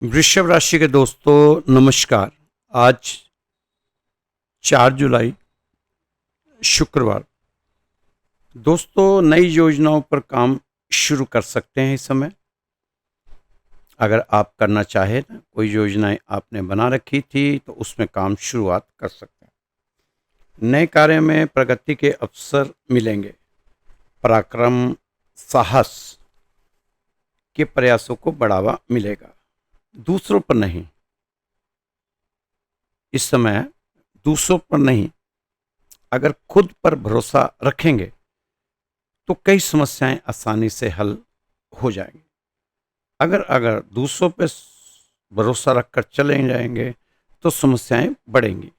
वृषभ राशि के दोस्तों नमस्कार। आज 4 जुलाई शुक्रवार। दोस्तों नई योजनाओं पर काम शुरू कर सकते हैं इस समय। अगर आप करना चाहें ना, कोई योजनाएं आपने बना रखी थी तो उसमें काम शुरुआत कर सकते हैं। नए कार्य में प्रगति के अवसर मिलेंगे। पराक्रम साहस के प्रयासों को बढ़ावा मिलेगा। दूसरों पर नहीं, इस समय दूसरों पर नहीं, अगर खुद पर भरोसा रखेंगे तो कई समस्याएं आसानी से हल हो जाएंगी। अगर अगर दूसरों पर भरोसा रखकर चले जाएंगे तो समस्याएं बढ़ेंगी।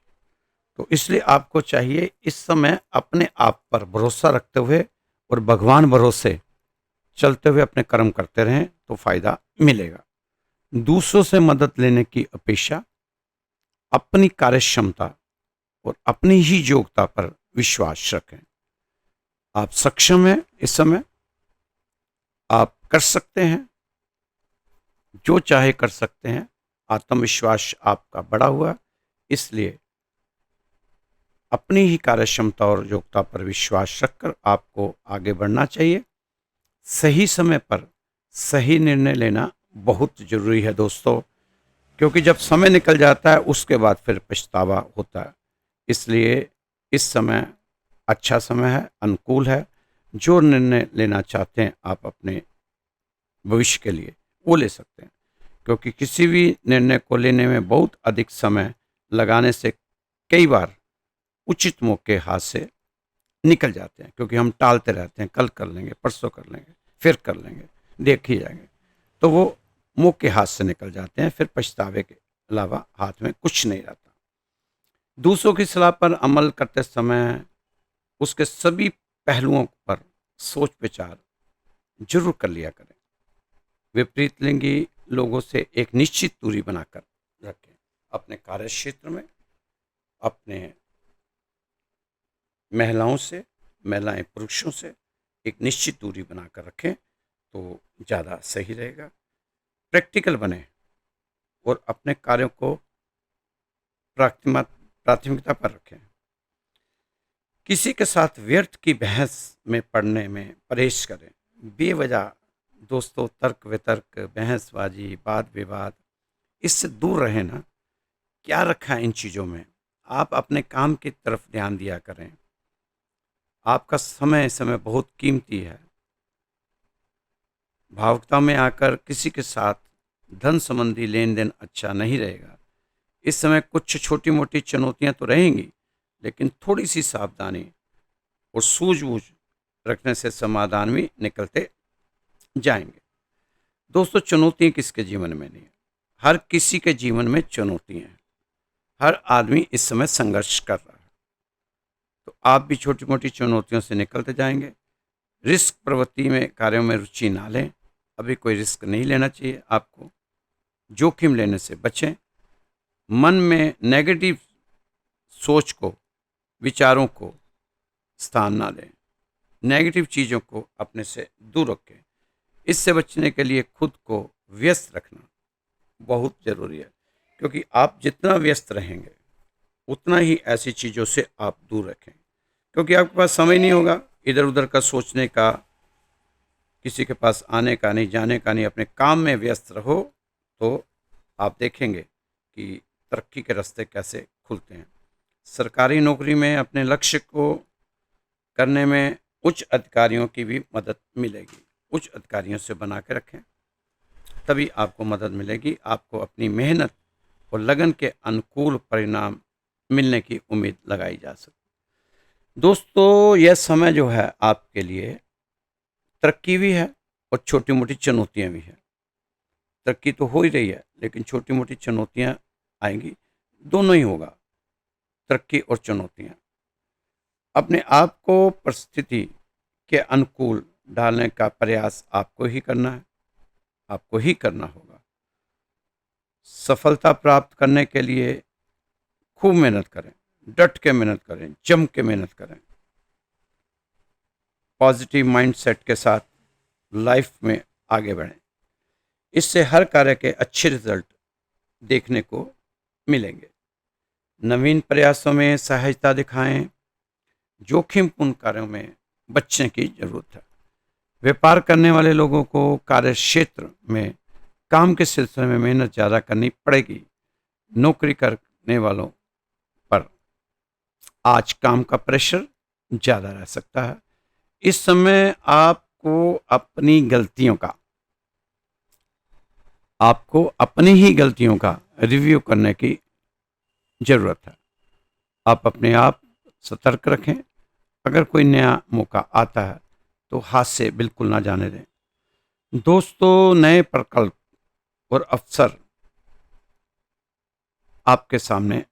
तो इसलिए आपको चाहिए इस समय अपने आप पर भरोसा रखते हुए और भगवान भरोसे चलते हुए अपने कर्म करते रहें तो फायदा मिलेगा। दूसरों से मदद लेने की अपेक्षा अपनी कार्य क्षमता और अपनी ही योग्यता पर विश्वास रखें। आप सक्षम हैं, इस समय आप कर सकते हैं, जो चाहे कर सकते हैं। आत्मविश्वास आपका बढ़ा हुआ, इसलिए अपनी ही कार्य क्षमता और योग्यता पर विश्वास रखकर आपको आगे बढ़ना चाहिए। सही समय पर सही निर्णय लेना बहुत जरूरी है दोस्तों, क्योंकि जब समय निकल जाता है उसके बाद फिर पछतावा होता है। इसलिए इस समय अच्छा समय है, अनुकूल है। जो निर्णय लेना चाहते हैं आप अपने भविष्य के लिए, वो ले सकते हैं। क्योंकि किसी भी निर्णय को लेने में बहुत अधिक समय लगाने से कई बार उचित मौके हाथ से निकल जाते हैं, क्योंकि हम टालते रहते हैं, कल कर लेंगे, परसों कर लेंगे, फिर कर लेंगे, देख ही जाएंगे। तो वो मौके हाथ से निकल जाते हैं, फिर पछतावे के अलावा हाथ में कुछ नहीं रहता। दूसरों की सलाह पर अमल करते समय उसके सभी पहलुओं पर सोच विचार जरूर कर लिया करें। विपरीत लिंगी लोगों से एक निश्चित दूरी बनाकर रखें। अपने कार्य क्षेत्र में अपने महिलाओं से, महिलाएं पुरुषों से एक निश्चित दूरी बनाकर रखें तो ज़्यादा सही रहेगा। प्रैक्टिकल बने और अपने कार्यों को प्राथमिकता पर रखें। किसी के साथ व्यर्थ की बहस में पड़ने में परहेज करें। बेवजह दोस्तों तर्क वितर्क, बहसबाजी, वाद विवाद, इससे दूर रहें ना। क्या रखा है इन चीज़ों में? आप अपने काम की तरफ ध्यान दिया करें। आपका समय समय बहुत कीमती है। भावुकता में आकर किसी के साथ धन संबंधी लेन देन अच्छा नहीं रहेगा। इस समय कुछ छोटी मोटी चुनौतियां तो रहेंगी, लेकिन थोड़ी सी सावधानी और सूझबूझ रखने से समाधान भी निकलते जाएंगे। दोस्तों चुनौतियां किसके जीवन में नहीं है? हर किसी के जीवन में चुनौतियां हैं। हर आदमी इस समय संघर्ष कर रहा है। तो आप भी छोटी मोटी चुनौतियों से निकलते जाएंगे। रिस्क प्रवृत्ति में कार्यों में रुचि ना लें। अभी कोई रिस्क नहीं लेना चाहिए आपको। जोखिम लेने से बचें। मन में नेगेटिव सोच को, विचारों को स्थान ना दें। नेगेटिव चीज़ों को अपने से दूर रखें। इससे बचने के लिए खुद को व्यस्त रखना बहुत ज़रूरी है, क्योंकि आप जितना व्यस्त रहेंगे उतना ही ऐसी चीज़ों से आप दूर रखें। क्योंकि आपके पास समय नहीं होगा इधर उधर का सोचने का, किसी के पास आने का नहीं, जाने का नहीं। अपने काम में व्यस्त रहो तो आप देखेंगे कि तरक्की के रास्ते कैसे खुलते हैं। सरकारी नौकरी में अपने लक्ष्य को करने में उच्च अधिकारियों की भी मदद मिलेगी। उच्च अधिकारियों से बना के रखें, तभी आपको मदद मिलेगी। आपको अपनी मेहनत और लगन के अनुकूल परिणाम मिलने की उम्मीद लगाई जा सकती। दोस्तों यह समय जो है आपके लिए तरक्की भी है और छोटी मोटी चुनौतियां भी हैं। तरक्की तो हो ही रही है, लेकिन छोटी मोटी चुनौतियां आएंगी। दोनों ही होगा, तरक्की और चुनौतियां। अपने आप को परिस्थिति के अनुकूल ढालने का प्रयास आपको ही करना है, आपको ही करना होगा। सफलता प्राप्त करने के लिए खूब मेहनत करें, डट के मेहनत करें, जम के मेहनत करें। पॉजिटिव माइंडसेट के साथ लाइफ में आगे बढ़ें। इससे हर कार्य के अच्छे रिजल्ट देखने को मिलेंगे। नवीन प्रयासों में सहजता दिखाएं, जोखिमपूर्ण कार्यों में बचने की जरूरत है। व्यापार करने वाले लोगों को कार्य क्षेत्र में काम के सिलसिले में मेहनत ज़्यादा करनी पड़ेगी। नौकरी करने वालों पर आज काम का प्रेशर ज़्यादा रह सकता है। इस समय आपको अपनी ही गलतियों का रिव्यू करने की जरूरत है। आप अपने आप सतर्क रखें। अगर कोई नया मौका आता है तो हाथ से बिल्कुल ना जाने दें। दोस्तों, नए प्रकल्प और अवसर आपके सामने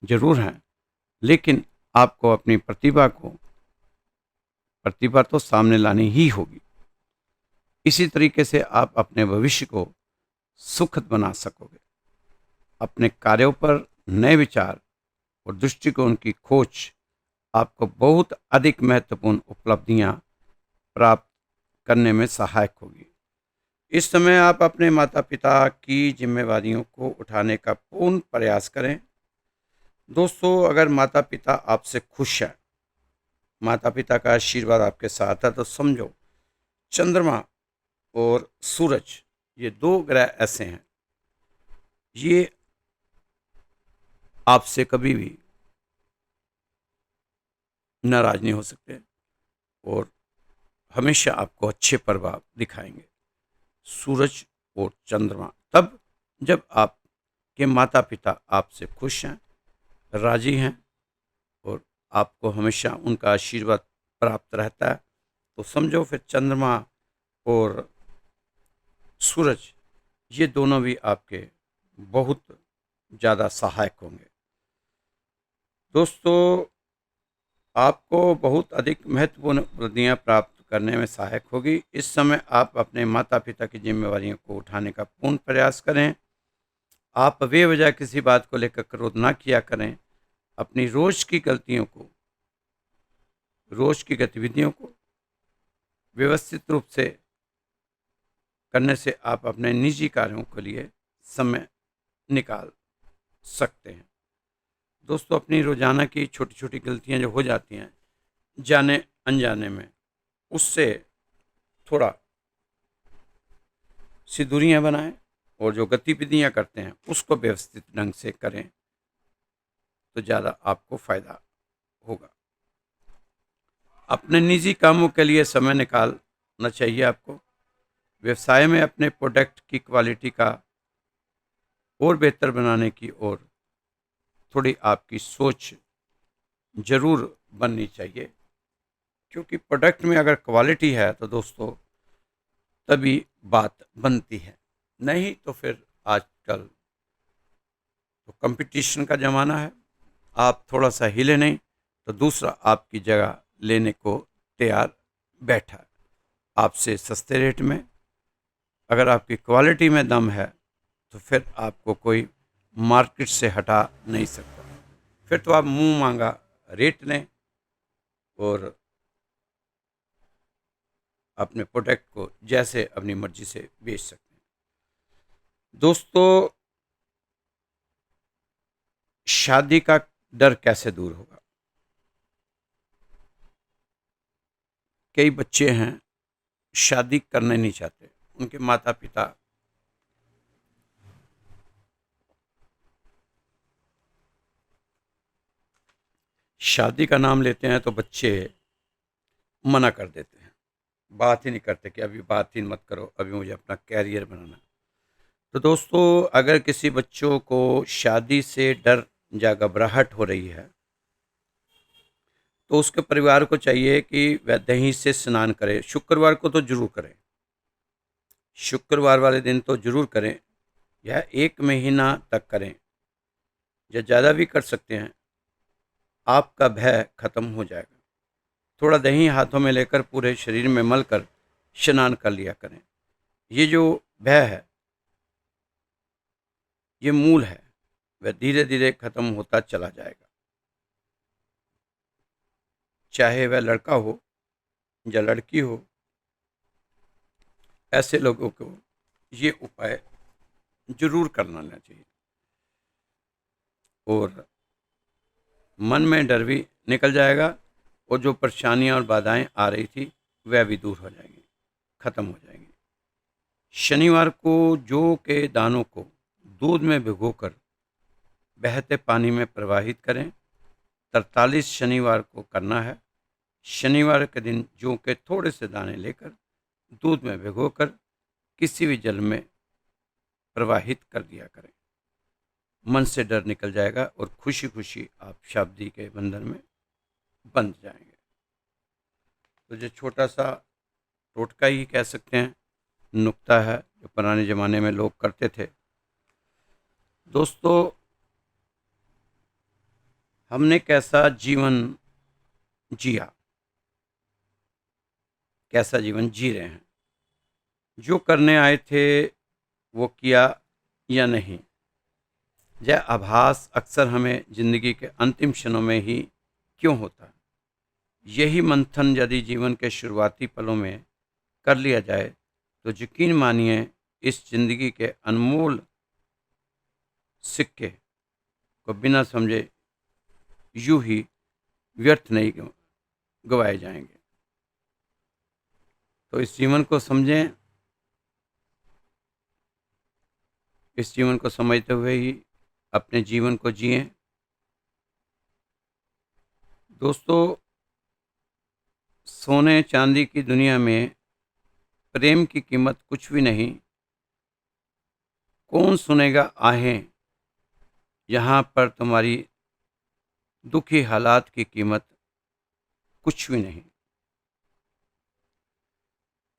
जरूर हैं, लेकिन आपको अपनी प्रतिभा तो सामने लानी ही होगी। इसी तरीके से आप अपने भविष्य को सुखद बना सकोगे। अपने कार्यों पर नए विचार और दृष्टिकोण की खोज आपको बहुत अधिक महत्वपूर्ण उपलब्धियां प्राप्त करने में सहायक होगी। इस समय आप अपने माता पिता की जिम्मेवारियों को उठाने का पूर्ण प्रयास करें। दोस्तों, अगर माता पिता आपसे खुश हैं, माता पिता का आशीर्वाद आपके साथ है, तो समझो चंद्रमा और सूरज, ये दो ग्रह ऐसे हैं, ये आपसे कभी भी नाराज नहीं हो सकते और हमेशा आपको अच्छे प्रभाव दिखाएंगे। सूरज और चंद्रमा तब जब आपके माता पिता आपसे खुश हैं, राजी हैं और आपको हमेशा उनका आशीर्वाद प्राप्त रहता है, तो समझो फिर चंद्रमा और सूरज, ये दोनों भी आपके बहुत ज़्यादा सहायक होंगे। दोस्तों, आपको बहुत अधिक महत्वपूर्ण उपलब्धियां प्राप्त करने में सहायक होगी। इस समय आप अपने माता पिता की जिम्मेवारियों को उठाने का पूर्ण प्रयास करें। आप बेवजह किसी बात को लेकर क्रोध ना किया करें। अपनी रोज की गतिविधियों को व्यवस्थित रूप से करने से आप अपने निजी कार्यों के लिए समय निकाल सकते हैं। दोस्तों, अपनी रोजाना की छोटी छोटी गलतियां जो हो जाती हैं जाने अनजाने में, उससे थोड़ा सी दूरियां बनाएं और जो गतिविधियां करते हैं उसको व्यवस्थित ढंग से करें, तो ज़्यादा आपको फायदा होगा। अपने निजी कामों के लिए समय निकालना चाहिए आपको। व्यवसाय में अपने प्रोडक्ट की क्वालिटी का और बेहतर बनाने की ओर थोड़ी आपकी सोच जरूर बननी चाहिए, क्योंकि प्रोडक्ट में अगर क्वालिटी है तो दोस्तों तभी बात बनती है। नहीं तो फिर आजकल तो कंपटीशन का ज़माना है। आप थोड़ा सा हिले नहीं तो दूसरा आपकी जगह लेने को तैयार बैठा है, आपसे सस्ते रेट में। अगर आपकी क्वालिटी में दम है तो फिर आपको कोई मार्केट से हटा नहीं सकता। फिर तो आप मुंह मांगा रेट लें और अपने प्रोडक्ट को जैसे अपनी मर्जी से बेच सकते हैं। दोस्तों, शादी का डर कैसे दूर होगा? कई बच्चे हैं शादी करना नहीं चाहते, उनके माता पिता शादी का नाम लेते हैं तो बच्चे मना कर देते हैं, बात ही नहीं करते कि अभी बात ही मत करो, अभी मुझे अपना कैरियर बनाना है। तो दोस्तों, अगर किसी बच्चों को शादी से डर या घबराहट हो रही है तो उसके परिवार को चाहिए कि वह दही से स्नान करे। शुक्रवार को तो जरूर करें, शुक्रवार वाले दिन तो जरूर करें। यह 1 महीना तक करें या ज़्यादा भी कर सकते हैं। आपका भय खत्म हो जाएगा। थोड़ा दही हाथों में लेकर पूरे शरीर में मलकर स्नान कर लिया करें। ये जो भय है, ये मूल है, वह धीरे धीरे खत्म होता चला जाएगा। चाहे वह लड़का हो या लड़की हो, ऐसे लोगों को ये उपाय जरूर करना चाहिए और मन में डर भी निकल जाएगा और जो परेशानियां और बाधाएं आ रही थी वह भी दूर हो जाएंगी, खत्म हो जाएंगी। शनिवार को जौ के दानों को दूध में भिगोकर बहते पानी में प्रवाहित करें। 43 शनिवार को करना है। शनिवार के दिन जौ के थोड़े से दाने लेकर दूध में भिगोकर किसी भी जल में प्रवाहित कर दिया करें। मन से डर निकल जाएगा और खुशी खुशी आप शादी के बंधन में बंध जाएंगे। तो ये छोटा सा टोटका ही कह सकते हैं, नुक्ता है जो पुराने ज़माने में लोग करते थे। दोस्तों, हमने कैसा जीवन जिया, कैसा जीवन जी रहे हैं, जो करने आए थे वो किया या नहीं, यह आभास अक्सर हमें जिंदगी के अंतिम क्षणों में ही क्यों होता है। यही मंथन यदि जीवन के शुरुआती पलों में कर लिया जाए तो यकीन मानिए इस जिंदगी के अनमोल सिक्के को बिना समझे यूं ही व्यर्थ नहीं गवाए जाएंगे। तो इस जीवन को समझें, इस जीवन को समझते हुए ही अपने जीवन को जिएं। दोस्तों, सोने चांदी की दुनिया में प्रेम की कीमत कुछ भी नहीं। कौन सुनेगा आहें, यहाँ पर तुम्हारी दुखी हालात की कीमत कुछ भी नहीं।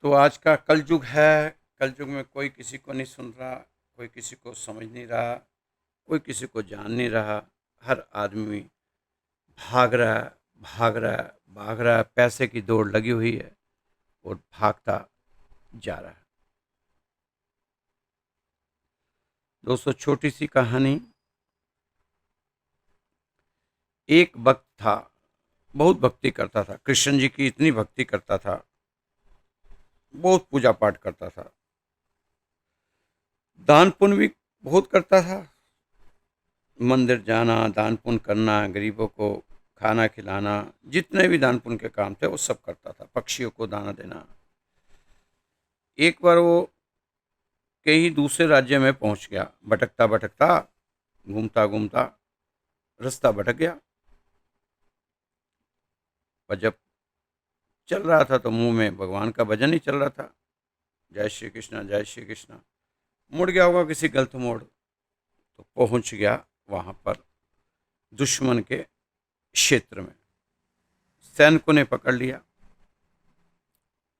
तो आज का कलयुग है, कलयुग में कोई किसी को नहीं सुन रहा, कोई किसी को समझ नहीं रहा, कोई किसी को जान नहीं रहा। हर आदमी भाग रहा है, भाग रहा है, भाग रहा है। पैसे की दौड़ लगी हुई है और भागता जा रहा है। दोस्तों, छोटी सी कहानी। एक भक्त था, बहुत भक्ति करता था, कृष्ण जी की इतनी भक्ति करता था, बहुत पूजा पाठ करता था, दान पुण्य भी बहुत करता था। मंदिर जाना, दान पुण्य करना, गरीबों को खाना खिलाना, जितने भी दान पुण्य के काम थे वो सब करता था, पक्षियों को दाना देना। एक बार वो कहीं दूसरे राज्य में पहुंच गया, भटकता भटकता, घूमता घूमता रास्ता भटक गया। और जब चल रहा था तो मुंह में भगवान का भजन ही चल रहा था, जय श्री कृष्णा जय श्री कृष्णा। मुड़ गया होगा किसी गलत मोड़, तो पहुंच गया वहां पर दुश्मन के क्षेत्र में। सैनिकों ने पकड़ लिया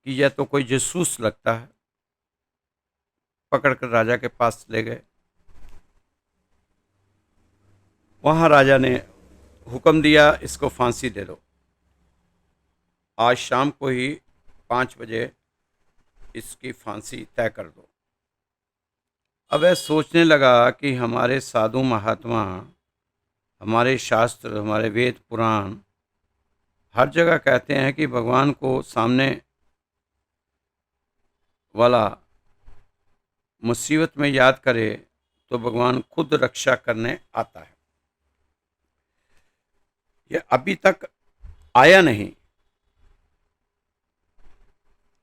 कि यह तो कोई जासूस लगता है। पकड़कर राजा के पास ले गए। वहां राजा ने हुक्म दिया, इसको फांसी दे दो। आज शाम को ही 5 बजे इसकी फांसी तय कर दो। अब वह सोचने लगा कि हमारे साधु महात्मा, हमारे शास्त्र, हमारे वेद पुराण हर जगह कहते हैं कि भगवान को सामने वाला मुसीबत में याद करे तो भगवान खुद रक्षा करने आता है। यह अभी तक आया नहीं।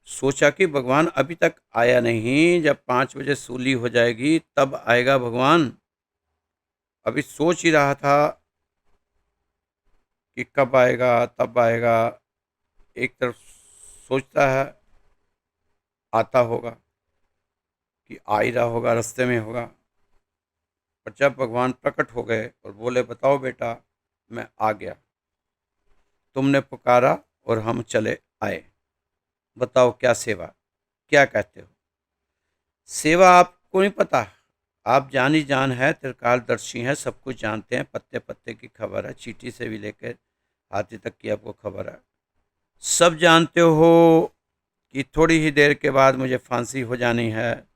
सोचा कि भगवान अभी तक आया नहीं, जब 5 बजे सूली हो जाएगी तब आएगा भगवान। अभी सोच ही रहा था कि कब आएगा, तब आएगा। एक तरफ सोचता है आता होगा, कि आ ही रहा होगा, रास्ते में होगा। पर जब भगवान प्रकट हो गए और बोले, बताओ बेटा, मैं आ गया, तुमने पुकारा और हम चले आए, बताओ क्या सेवा, क्या कहते हो। सेवा आपको नहीं पता, आप जानी जान है, त्रिकालदर्शी हैं, सब कुछ जानते हैं, पत्ते पत्ते की खबर है, चींटी से भी लेकर हाथी तक की आपको खबर है। सब जानते हो कि थोड़ी ही देर के बाद मुझे फांसी हो जानी है।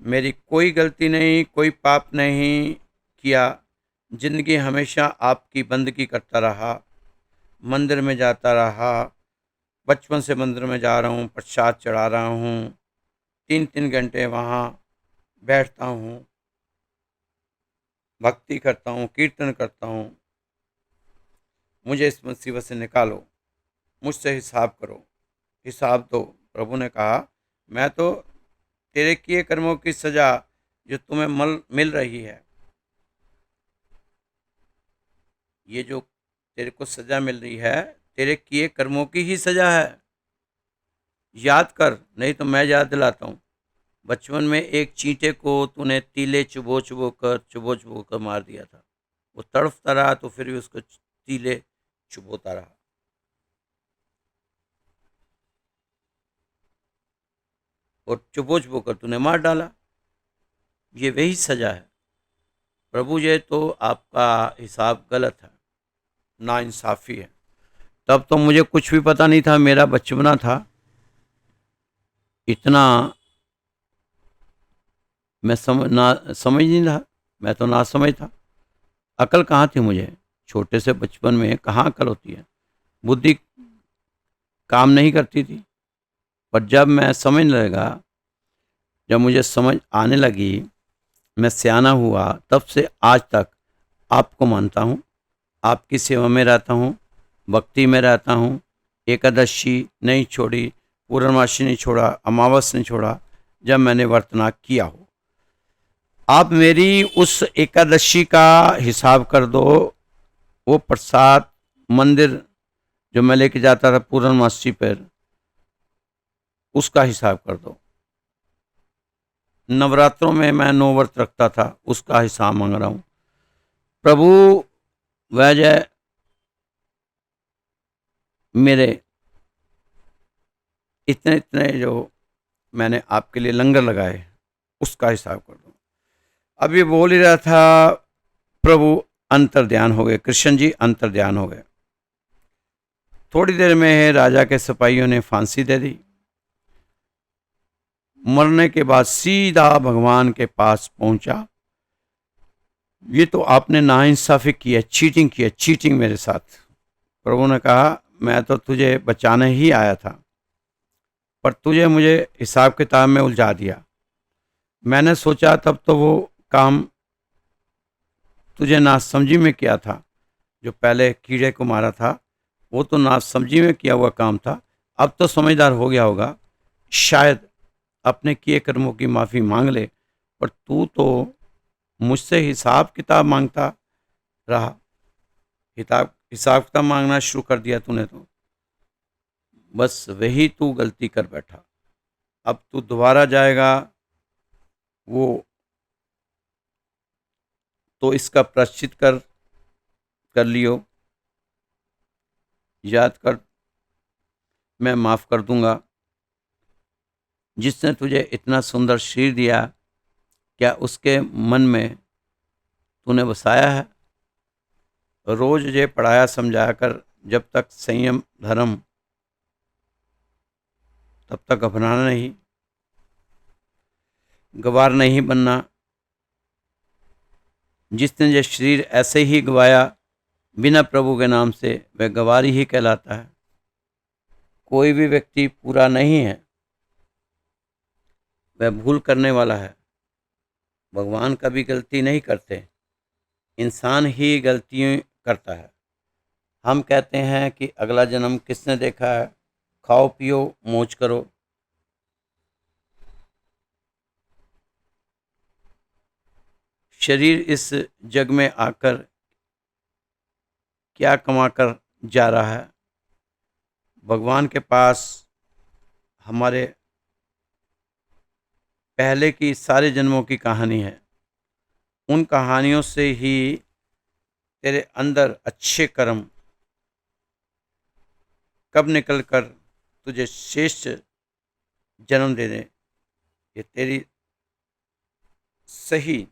मेरी कोई गलती नहीं, कोई पाप नहीं किया, जिंदगी हमेशा आपकी बंदगी करता रहा, मंदिर में जाता रहा, बचपन से मंदिर में जा रहा हूँ, प्रसाद चढ़ा रहा हूँ, 3-3 घंटे वहाँ बैठता हूँ, भक्ति करता हूँ, कीर्तन करता हूँ। मुझे इस मुसीबत से निकालो, मुझसे हिसाब करो, हिसाब दो। प्रभु ने कहा, मैं तो तेरे किए कर्मों की सजा जो तुम्हें मिल रही है, ये जो तेरे को सजा मिल रही है, तेरे किए कर्मों की ही सजा है। याद कर, नहीं तो मैं याद दिलाता हूँ। बचपन में एक चींटे को तूने तीले चुबो चुबो कर मार दिया था। वो तड़फता रहा तो फिर भी उसको तीले चुभोता रहा, और चुबो चुबो कर तूने मार डाला। ये वही सजा है। प्रभु, ये तो आपका हिसाब गलत है, नाइंसाफी है। तब तो मुझे कुछ भी पता नहीं था, मेरा बचपना था, इतना मैं समझ नहीं रहा। मैं तो ना समझ था। अकल कहाँ थी मुझे? छोटे से बचपन में कहाँ अकल होती है? बुद्धि काम नहीं करती थी। पर जब मैं समझने लगा, जब मुझे समझ आने लगी, मैं सियाना हुआ, तब से आज तक आपको मानता हूँ, आपकी सेवा में रहता हूँ, भक्ति में रहता हूँ। एकादशी नहीं छोड़ी, पूर्णमासी नहीं छोड़ा, अमावस नहीं छोड़ा, जब मैंने वर्तना किया हो। आप मेरी उस एकादशी का हिसाब कर दो। वो प्रसाद मंदिर जो मैं लेके जाता था पूर्णमासी पर, उसका हिसाब कर दो। नवरात्रों में मैं 9 व्रत रखता था, उसका हिसाब मांग रहा हूँ। प्रभु, वह जय मेरे इतने इतने जो मैंने आपके लिए लंगर लगाए, उसका हिसाब कर दो। अब ये बोल ही रहा था, प्रभु अंतर्ध्यान हो गए, कृष्ण जी अंतर्ध्यान हो गए। थोड़ी देर में राजा के सिपाहियों ने फांसी दे दी। मरने के बाद सीधा भगवान के पास पहुंचा। ये तो आपने नाइंसाफी की है, चीटिंग की है, चीटिंग मेरे साथ। प्रभु ने कहा, मैं तो तुझे बचाने ही आया था, पर तुझे मुझे हिसाब किताब में उलझा दिया। मैंने सोचा तब तो वो काम तुझे नासमझी में किया था। जो पहले कीड़े को मारा था, वो तो नासमझी में किया हुआ काम था। अब तो समझदार हो गया होगा, शायद अपने किए कर्मों की माफ़ी मांग ले। पर तू तो मुझसे हिसाब किताब मांगता रहा। हिसाब किताब मांगना शुरू कर दिया तूने तो। बस वही तू गलती कर बैठा। अब तू दोबारा जाएगा, वो तो इसका प्रायश्चित कर लियो। याद कर, मैं माफ़ कर दूंगा। जिसने तुझे इतना सुंदर शरीर दिया, क्या उसके मन में तूने बसाया है? रोज ये पढ़ाया समझाया कर, जब तक संयम धर्म, तब तक घबराना नहीं, गवार नहीं बनना। जिसने ये शरीर ऐसे ही गवाया बिना प्रभु के नाम से, वह गवारी ही कहलाता है। कोई भी व्यक्ति पूरा नहीं है, वह भूल करने वाला है। भगवान कभी गलती नहीं करते, इंसान ही गलतियाँ करता है। हम कहते हैं कि अगला जन्म किसने देखा है? खाओ पियो मौज करो। शरीर इस जग में आकर क्या कमा कर जा रहा है? भगवान के पास हमारे पहले की सारे जन्मों की कहानी है। उन कहानियों से ही तेरे अंदर अच्छे कर्म कब निकल कर तुझे श्रेष्ठ जन्म दे दें। ये तेरी सही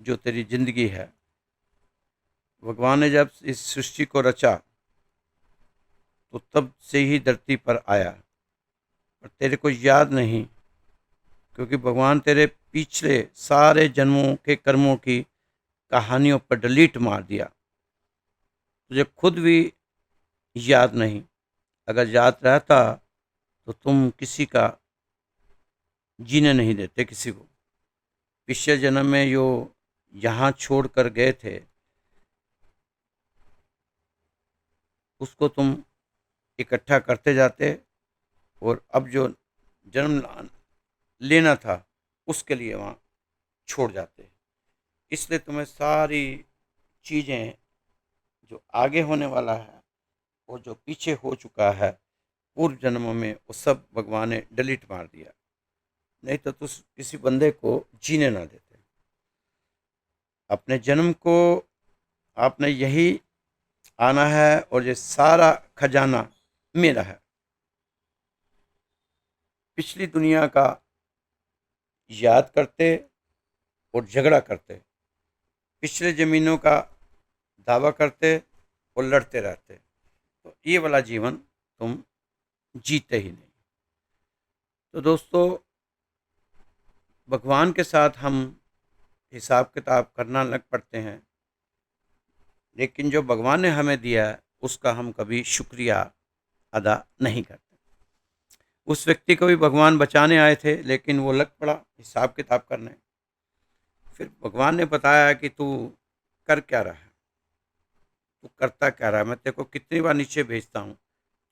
जो तेरी जिंदगी है। भगवान ने जब इस सृष्टि को रचा, तो तब से ही धरती पर आया, पर तेरे को याद नहीं, क्योंकि भगवान तेरे पिछले सारे जन्मों के कर्मों की कहानियों पर डिलीट मार दिया। तुझे खुद भी याद नहीं। अगर याद रहता तो तुम किसी का जीने नहीं देते किसी को। पिछले जन्म में जो यहाँ छोड़ कर गए थे उसको तुम इकट्ठा करते जाते, और अब जो जन्म लेना था उसके लिए वहाँ छोड़ जाते। इसलिए तुम्हें सारी चीज़ें जो आगे होने वाला है और जो पीछे हो चुका है पूर्व जन्मों में, वो सब भगवान ने डिलीट मार दिया। नहीं तो तुम किसी बंदे को जीने ना देते। अपने जन्म को आपने यही आना है और ये सारा खजाना मेरा है। पिछली दुनिया का याद करते और झगड़ा करते, पिछले ज़मीनों का दावा करते और लड़ते रहते, तो ये वाला जीवन तुम जीते ही नहीं। तो दोस्तों, भगवान के साथ हम हिसाब किताब करना लग पड़ते हैं, लेकिन जो भगवान ने हमें दिया है उसका हम कभी शुक्रिया अदा नहीं करते। उस व्यक्ति को भी भगवान बचाने आए थे, लेकिन वो लग पड़ा हिसाब किताब करने। फिर भगवान ने बताया कि तू कर क्या रहा है, तू करता क्या रहा है, मैं तेरे को कितनी बार नीचे भेजता हूँ,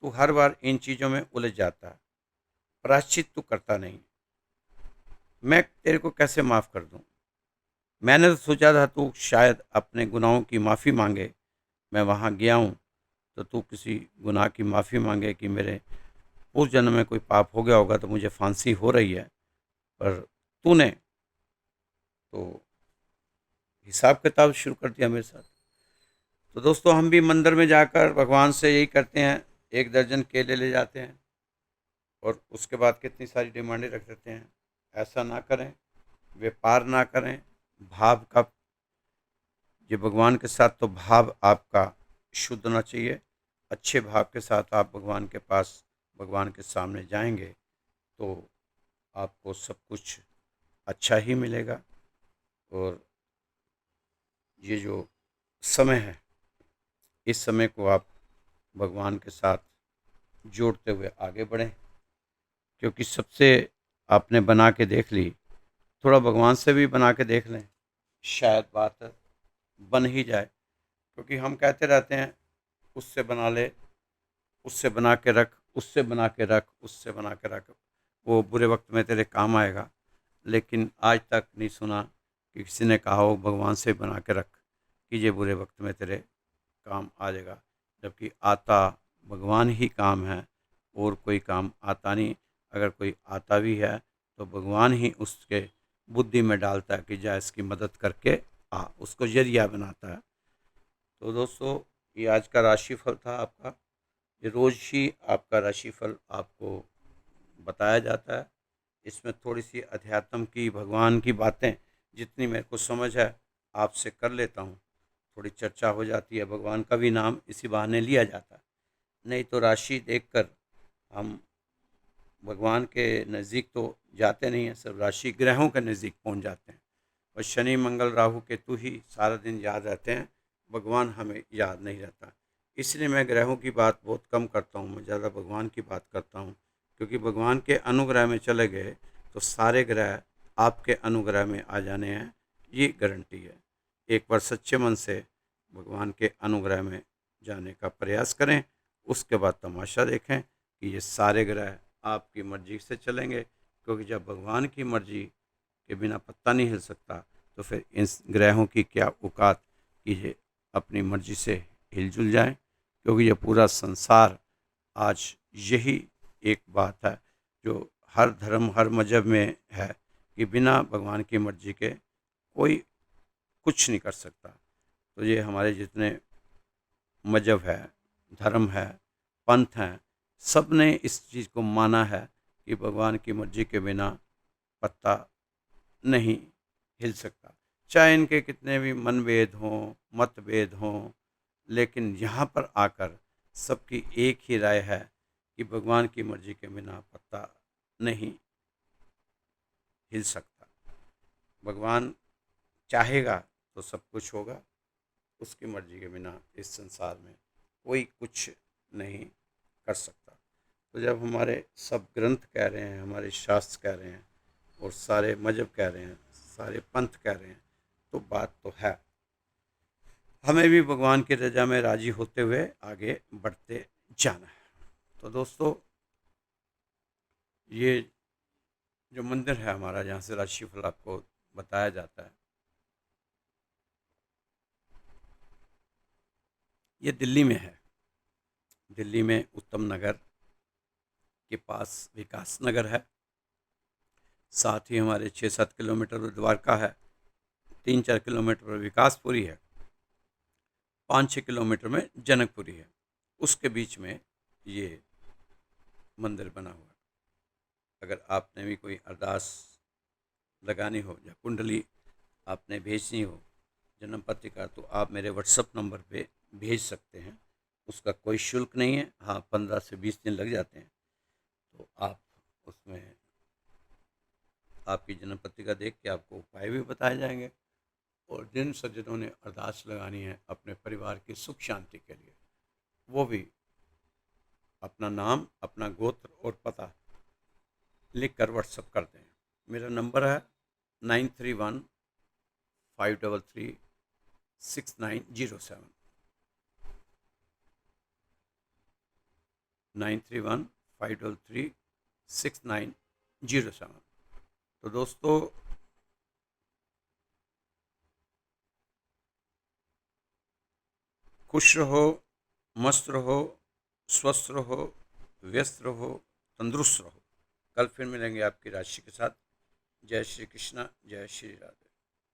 तू हर बार इन चीज़ों में उलझ जाता है, प्रायश्चित तू करता नहीं, मैं तेरे को कैसे माफ़ कर दूँ। मैंने तो सोचा था तू शायद अपने गुनाहों की माफ़ी मांगे, मैं वहाँ गया हूँ तो तू किसी गुनाह की माफ़ी मांगे कि मेरे उस जन्म में कोई पाप हो गया होगा तो मुझे फांसी हो रही है, पर तूने तो हिसाब किताब शुरू कर दिया मेरे साथ। तो दोस्तों, हम भी मंदिर में जाकर भगवान से यही करते हैं, 1 दर्जन केले ले जाते हैं और उसके बाद कितनी सारी डिमांडें रख देते हैं। ऐसा ना करें, व्यापार ना करें, भाव का, ये भगवान के साथ तो भाव आपका शुद्ध होना चाहिए। अच्छे भाव के साथ आप भगवान के पास, भगवान के सामने जाएंगे तो आपको सब कुछ अच्छा ही मिलेगा। और ये जो समय है, इस समय को आप भगवान के साथ जोड़ते हुए आगे बढ़ें, क्योंकि सबसे आपने बना के देख ली, थोड़ा भगवान से भी बना के देख लें, शायद बात बन ही जाए। क्योंकि हम कहते रहते हैं उससे बना ले, उससे बना के रख, उससे बना के रख, उससे बना के रख, वो बुरे वक्त में तेरे काम आएगा। लेकिन आज तक नहीं सुना कि किसी ने कहा हो भगवान से बना के रख कि ये बुरे वक्त में तेरे काम आ जाएगा। जबकि आता भगवान ही काम है, और कोई काम आता नहीं। अगर कोई आता भी है तो भगवान ही उसके बुद्धि में डालता है कि जा इसकी मदद करके आ, उसको जरिया बनाता है। तो दोस्तों, ये आज का राशिफल था आपका। ये रोज़ ही आपका राशिफल आपको बताया जाता है। इसमें थोड़ी सी अध्यात्म की, भगवान की बातें जितनी मेरे को समझ है आपसे कर लेता हूँ। थोड़ी चर्चा हो जाती है, भगवान का भी नाम इसी बहाने लिया जाता है। नहीं तो राशि देखकर हम भगवान के नज़दीक तो जाते नहीं हैं, सब राशि ग्रहों के नज़दीक पहुँच जाते हैं। और शनि मंगल राहु केतु ही सारा दिन याद रहते हैं, भगवान हमें याद नहीं रहता। इसलिए मैं ग्रहों की बात बहुत कम करता हूँ, मैं ज़्यादा भगवान की बात करता हूँ। क्योंकि भगवान के अनुग्रह में चले गए तो सारे ग्रह आपके अनुग्रह में आ जाने हैं, ये गारंटी है। एक बार सच्चे मन से भगवान के अनुग्रह में जाने का प्रयास करें, उसके बाद तमाशा देखें कि ये सारे ग्रह आपकी मर्जी से चलेंगे। क्योंकि जब भगवान की मर्जी के बिना पत्ता नहीं हिल सकता, तो फिर इन ग्रहों की क्या औकात कि ये अपनी मर्जी से हिलजुल जाएं। क्योंकि ये पूरा संसार आज यही एक बात है जो हर धर्म, हर मजहब में है कि बिना भगवान की मर्जी के कोई कुछ नहीं कर सकता। तो ये हमारे जितने मजहब है, धर्म है, पंथ हैं, सब ने इस चीज़ को माना है कि भगवान की मर्जी के बिना पत्ता नहीं हिल सकता। चाहे इनके कितने भी मनभेद हों, मतभेद हों, लेकिन यहाँ पर आकर सबकी एक ही राय है कि भगवान की मर्जी के बिना पत्ता नहीं हिल सकता। भगवान चाहेगा तो सब कुछ होगा, उसकी मर्जी के बिना इस संसार में कोई कुछ नहीं कर सकता। तो जब हमारे सब ग्रंथ कह रहे हैं, हमारे शास्त्र कह रहे हैं और सारे मजहब कह रहे हैं, सारे पंथ कह रहे हैं, तो बात तो है। हमें भी भगवान की रजा में राजी होते हुए आगे बढ़ते जाना है। तो दोस्तों, ये जो मंदिर है हमारा, जहाँ से राशिफल आपको बताया जाता है, ये दिल्ली में है। दिल्ली में उत्तम नगर के पास विकास नगर है। साथ ही हमारे 6-7 किलोमीटर पर द्वारका है, 3-4 किलोमीटर पर विकासपुरी है, 5-6 किलोमीटर में जनकपुरी है। उसके बीच में ये मंदिर बना हुआ है। अगर आपने भी कोई अरदास लगानी हो या कुंडली आपने भेजनी हो, जन्म पत्रिका, तो आप मेरे व्हाट्सअप नंबर पे भेज सकते हैं। उसका कोई शुल्क नहीं है। हाँ, 15 से 20 दिन लग जाते हैं। तो आप उसमें आपकी जन्म पत्रिका देख के आपको उपाय भी बताए जाएंगे, और जिन सज्जनों ने अरदास लगानी है अपने परिवार की सुख शांति के लिए, वो भी अपना नाम, अपना गोत्र और पता लिख कर व्हाट्सअप कर दें। मेरा नंबर है 9315336907, 9315336907। तो दोस्तों, खुश रहो, मस्त रहो, स्वस्थ रहो, व्यस्त रहो, तंदुरुस्त रहो। कल फिर मिलेंगे आपकी राशि के साथ। जय श्री कृष्णा, जय श्री राधे।